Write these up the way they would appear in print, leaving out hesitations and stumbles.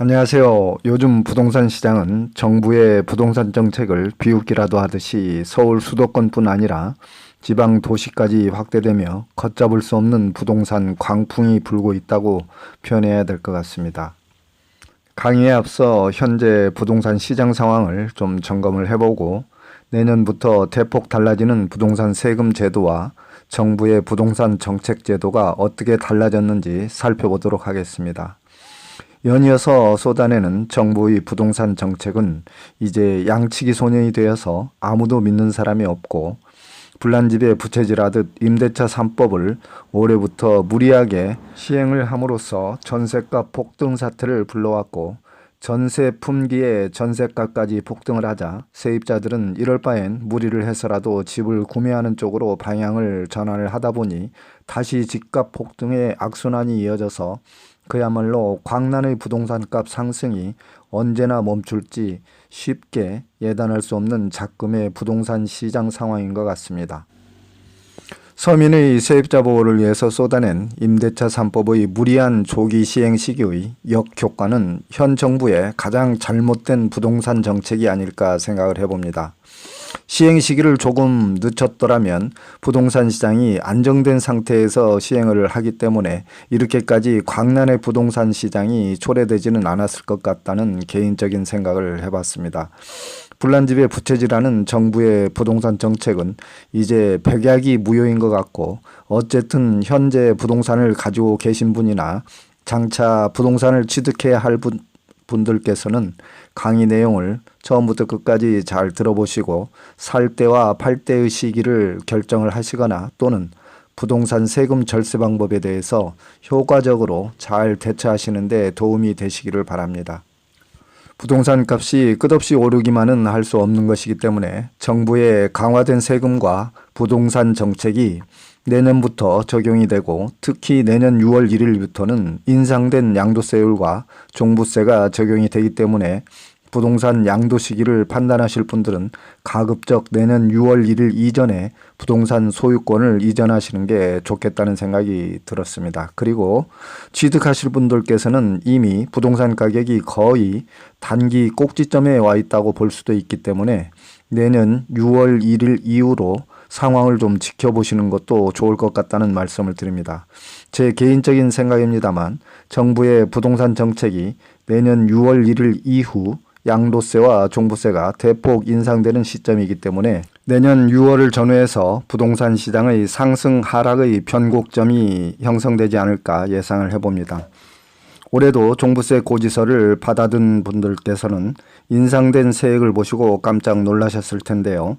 안녕하세요. 요즘 부동산 시장은 정부의 부동산 정책을 비웃기라도 하듯이 서울 수도권뿐 아니라 지방 도시까지 확대되며 걷잡을 수 없는 부동산 광풍이 불고 있다고 표현해야 될 것 같습니다. 강의에 앞서 현재 부동산 시장 상황을 좀 점검을 해보고 내년부터 대폭 달라지는 부동산 세금 제도와 정부의 부동산 정책 제도가 어떻게 달라졌는지 살펴보도록 하겠습니다. 연이어서 쏟아내는 정부의 부동산 정책은 이제 양치기 소년이 되어서 아무도 믿는 사람이 없고 불난집에 부채질하듯 임대차 3법을 올해부터 무리하게 시행을 함으로써 전세값 폭등 사태를 불러왔고 전세 품기에 전세가까지 폭등을 하자 세입자들은 이럴 바엔 무리를 해서라도 집을 구매하는 쪽으로 방향을 전환을 하다 보니 다시 집값 폭등의 악순환이 이어져서 그야말로 광란의 부동산값 상승이 언제나 멈출지 쉽게 예단할 수 없는 작금의 부동산 시장 상황인 것 같습니다. 서민의 세입자 보호를 위해서 쏟아낸 임대차 3법의 무리한 조기 시행 시기의 역효과는 현 정부의 가장 잘못된 부동산 정책이 아닐까 생각을 해봅니다. 시행 시기를 조금 늦췄더라면 부동산 시장이 안정된 상태에서 시행을 하기 때문에 이렇게까지 광란의 부동산 시장이 초래되지는 않았을 것 같다는 개인적인 생각을 해봤습니다. 불난집에 부채질하는 정부의 부동산 정책은 이제 백약이 무효인 것 같고 어쨌든 현재 부동산을 가지고 계신 분이나 장차 부동산을 취득해야 할 분들께서는 강의 내용을 처음부터 끝까지 잘 들어보시고 살 때와 팔 때의 시기를 결정을 하시거나 또는 부동산 세금 절세 방법에 대해서 효과적으로 잘 대처하시는 데 도움이 되시기를 바랍니다. 부동산 값이 끝없이 오르기만은 할 수 없는 것이기 때문에 정부의 강화된 세금과 부동산 정책이 내년부터 적용이 되고 특히 내년 6월 1일부터는 인상된 양도세율과 종부세가 적용이 되기 때문에 부동산 양도 시기를 판단하실 분들은 가급적 내년 6월 1일 이전에 부동산 소유권을 이전하시는 게 좋겠다는 생각이 들었습니다. 그리고 취득하실 분들께서는 이미 부동산 가격이 거의 단기 꼭지점에 와 있다고 볼 수도 있기 때문에 내년 6월 1일 이후로 상황을 좀 지켜보시는 것도 좋을 것 같다는 말씀을 드립니다. 제 개인적인 생각입니다만 정부의 부동산 정책이 내년 6월 1일 이후 양도세와 종부세가 대폭 인상되는 시점이기 때문에 내년 6월을 전후해서 부동산 시장의 상승 하락의 변곡점이 형성되지 않을까 예상을 해봅니다. 올해도 종부세 고지서를 받아둔 분들께서는 인상된 세액을 보시고 깜짝 놀라셨을 텐데요.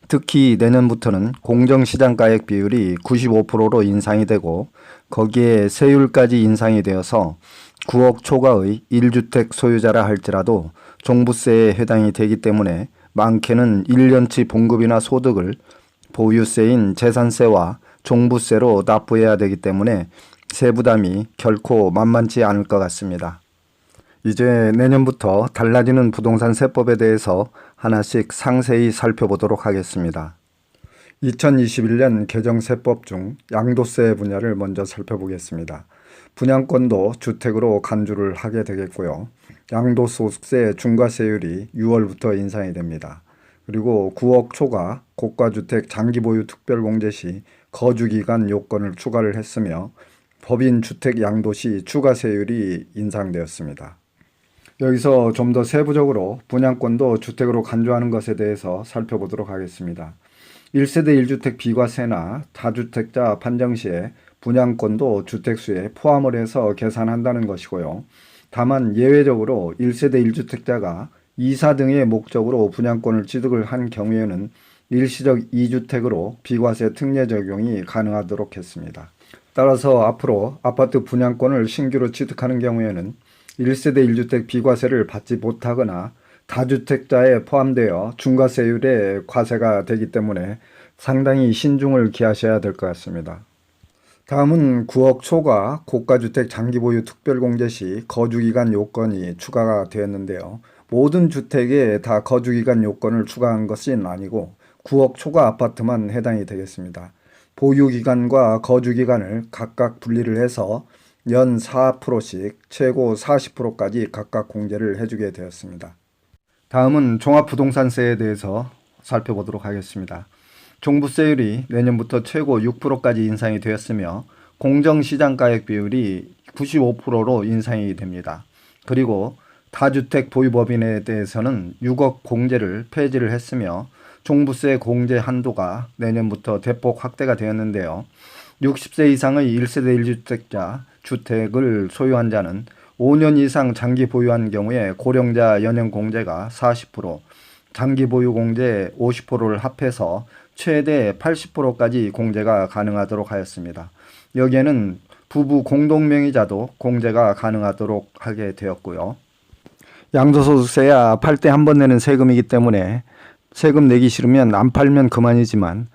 특히 내년부터는 공정시장가액 비율이 95%로 인상이 되고 거기에 세율까지 인상이 되어서 9억 초과의 1주택 소유자라 할지라도 종부세에 해당이 되기 때문에 많게는 1년치 봉급이나 소득을 보유세인 재산세와 종부세로 납부해야 되기 때문에 세부담이 결코 만만치 않을 것 같습니다. 이제 내년부터 달라지는 부동산 세법에 대해서 하나씩 상세히 살펴보도록 하겠습니다. 2021년 개정 세법 중 양도세 분야를 먼저 살펴보겠습니다. 분양권도 주택으로 간주를 하게 되겠고요. 양도소득세 중과세율이 6월부터 인상이 됩니다. 그리고 9억 초과 고가주택 장기보유 특별공제 시 거주기간 요건을 추가를 했으며 법인 주택 양도 시 추가세율이 인상되었습니다. 여기서 좀 더 세부적으로 분양권도 주택으로 간주하는 것에 대해서 살펴보도록 하겠습니다. 1세대 1주택 비과세나 다주택자 판정 시에 분양권도 주택수에 포함을 해서 계산한다는 것이고요. 다만 예외적으로 1세대 1주택자가 이사 등의 목적으로 분양권을 취득을 한 경우에는 일시적 2주택으로 비과세 특례 적용이 가능하도록 했습니다. 따라서 앞으로 아파트 분양권을 신규로 취득하는 경우에는 1세대 1주택 비과세를 받지 못하거나 다주택자에 포함되어 중과세율의 과세가 되기 때문에 상당히 신중을 기하셔야 될 것 같습니다. 다음은 9억 초과 고가주택 장기보유 특별공제 시 거주기간 요건이 추가가 되었는데요. 모든 주택에 다 거주기간 요건을 추가한 것은 아니고 9억 초과 아파트만 해당이 되겠습니다. 보유기간과 거주기간을 각각 분리를 해서 연 4%씩 최고 40%까지 각각 공제를 해주게 되었습니다. 다음은 종합부동산세에 대해서 살펴보도록 하겠습니다. 종부세율이 내년부터 최고 6%까지 인상이 되었으며 공정시장가액 비율이 95%로 인상이 됩니다. 그리고 다주택 보유법인에 대해서는 6억 공제를 폐지를 했으며 종부세 공제 한도가 내년부터 대폭 확대가 되었는데요. 60세 이상의 1세대 1주택자 주택을 소유한 자는 5년 이상 장기 보유한 경우에 고령자 연형 공제가 40%, 장기 보유 공제 50%를 합해서 최대 80%까지 공제가 가능하도록 하였습니다. 여기에는 부부 공동명의자도 공제가 가능하도록 하게 되었고요. 양도소득세야 팔 때 한 번 내는 세금이기 때문에 세금 내기 싫으면 안 팔면 그만이지만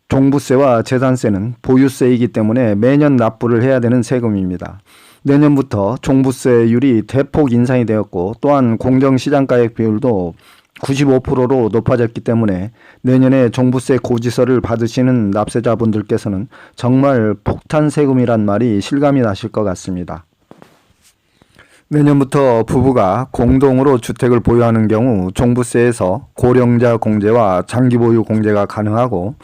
종부세와 재산세는 보유세이기 때문에 매년 납부를 해야 되는 세금입니다. 내년부터 종부세율이 대폭 인상이 되었고 또한 공정시장가액 비율도 95%로 높아졌기 때문에 내년에 종부세 고지서를 받으시는 납세자분들께서는 정말 폭탄 세금이란 말이 실감이 나실 것 같습니다. 내년부터 부부가 공동으로 주택을 보유하는 경우 종부세에서 고령자 공제와 장기 보유 공제가 가능하고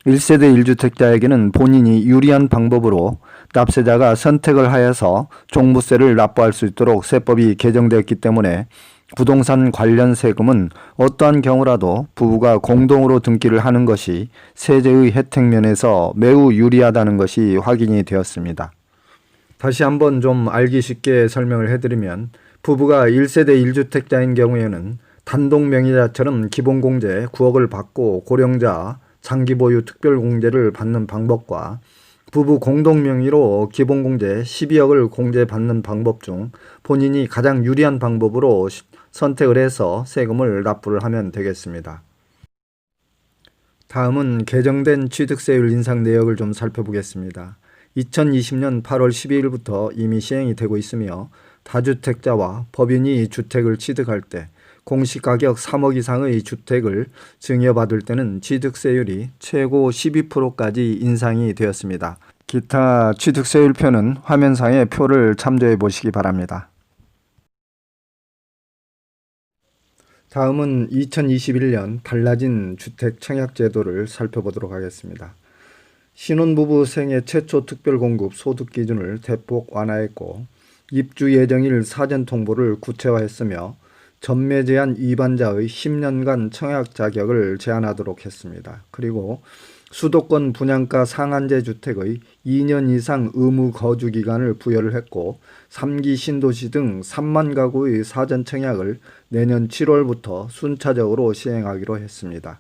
1세대 1주택자에게는 본인이 유리한 방법으로 납세자가 선택을 하여서 종부세를 납부할 수 있도록 세법이 개정되었기 때문에 부동산 관련 세금은 어떠한 경우라도 부부가 공동으로 등기를 하는 것이 세제의 혜택 면에서 매우 유리하다는 것이 확인이 되었습니다. 다시 한번 좀 알기 쉽게 설명을 해드리면 부부가 1세대 1주택자인 경우에는 단독 명의자처럼 기본공제 9억을 받고 고령자 장기보유 특별공제를 받는 방법과 부부 공동명의로 기본공제 12억을 공제받는 방법 중 본인이 가장 유리한 방법으로 선택을 해서 세금을 납부를 하면 되겠습니다. 다음은 개정된 취득세율 인상 내역을 좀 살펴보겠습니다. 2020년 8월 12일부터 이미 시행이 되고 있으며 다주택자와 법인이 주택을 취득할 때 공시가격 3억 이상의 주택을 증여받을 때는 취득세율이 최고 12%까지 인상이 되었습니다. 기타 취득세율표는 화면상의 표를 참조해 보시기 바랍니다. 다음은 2021년 달라진 주택 청약제도를 살펴보도록 하겠습니다. 신혼부부 생애 최초 특별공급 소득 기준을 대폭 완화했고 입주 예정일 사전 통보를 구체화했으며 전매 제한 위반자의 10년간 청약 자격을 제한하도록 했습니다. 그리고 수도권 분양가 상한제 주택의 2년 이상 의무 거주 기간을 부여를 했고 3기 신도시 등 3만 가구의 사전 청약을 내년 7월부터 순차적으로 시행하기로 했습니다.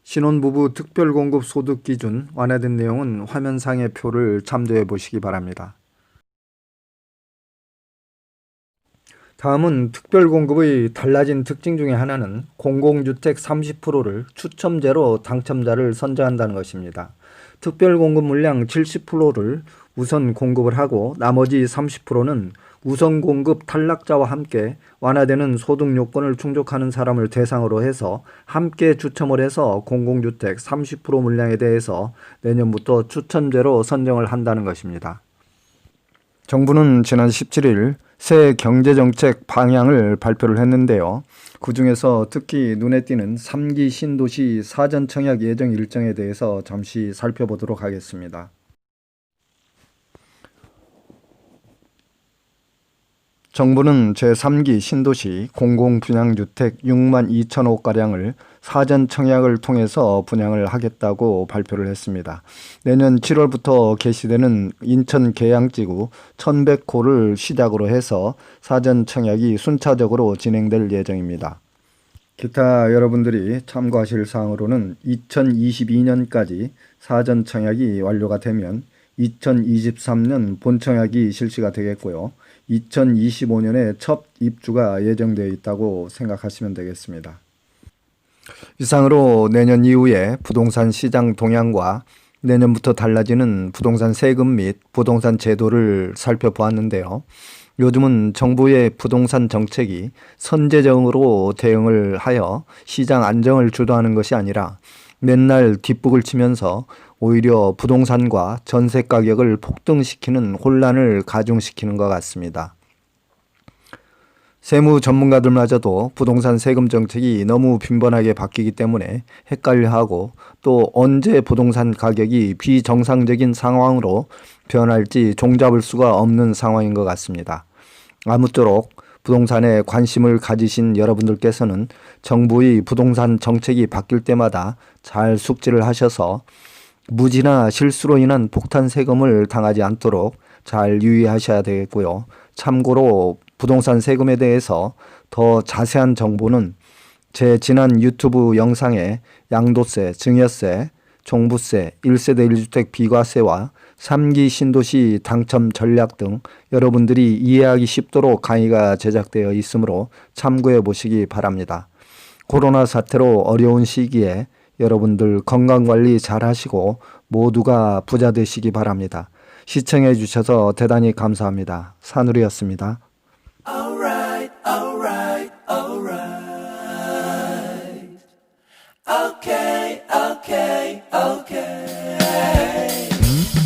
신혼부부 특별공급 소득 기준 완화된 내용은 화면상의 표를 참조해 보시기 바랍니다. 다음은 특별공급의 달라진 특징 중에 하나는 공공주택 30%를 추첨제로 당첨자를 선정한다는 것입니다. 특별공급 물량 70%를 우선 공급을 하고 나머지 30%는 우선 공급 탈락자와 함께 완화되는 소득 요건을 충족하는 사람을 대상으로 해서 함께 추첨을 해서 공공주택 30% 물량에 대해서 내년부터 추첨제로 선정을 한다는 것입니다. 정부는 지난 17일 새 경제정책 방향을 발표를 했는데요. 그 중에서 특히 눈에 띄는 3기 신도시 사전 청약 예정 일정에 대해서 잠시 살펴보도록 하겠습니다. 정부는 제3기 신도시 공공분양주택 6만 2천호 가량을 사전 청약을 통해서 분양을 하겠다고 발표를 했습니다. 내년 7월부터 개시되는 인천 계양지구 1100호를 시작으로 해서 사전 청약이 순차적으로 진행될 예정입니다. 기타 여러분들이 참고하실 사항으로는 2022년까지 사전 청약이 완료가 되면 2023년 본청약이 실시가 되겠고요. 2025년에 첫 입주가 예정되어 있다고 생각하시면 되겠습니다. 이상으로 내년 이후에 부동산 시장 동향과 내년부터 달라지는 부동산 세금 및 부동산 제도를 살펴보았는데요. 요즘은 정부의 부동산 정책이 선제적으로 대응을 하여 시장 안정을 주도하는 것이 아니라 맨날 뒷북을 치면서 오히려 부동산과 전세 가격을 폭등시키는 혼란을 가중시키는 것 같습니다. 세무 전문가들마저도 부동산 세금 정책이 너무 빈번하게 바뀌기 때문에 헷갈려하고 또 언제 부동산 가격이 비정상적인 상황으로 변할지 종잡을 수가 없는 상황인 것 같습니다. 아무쪼록 부동산에 관심을 가지신 여러분들께서는 정부의 부동산 정책이 바뀔 때마다 잘 숙지를 하셔서 무지나 실수로 인한 폭탄 세금을 당하지 않도록 잘 유의하셔야 되겠고요. 참고로 부동산 세금에 대해서 더 자세한 정보는 제 지난 유튜브 영상에 양도세, 증여세, 종부세, 1세대 1주택 비과세와 3기 신도시 당첨 전략 등 여러분들이 이해하기 쉽도록 강의가 제작되어 있으므로 참고해 보시기 바랍니다. 코로나 사태로 어려운 시기에 여러분들 건강관리 잘 하시고 모두가 부자 되시기 바랍니다. 시청해 주셔서 대단히 감사합니다. 산울이었습니다. Alright, alright, alright. Okay.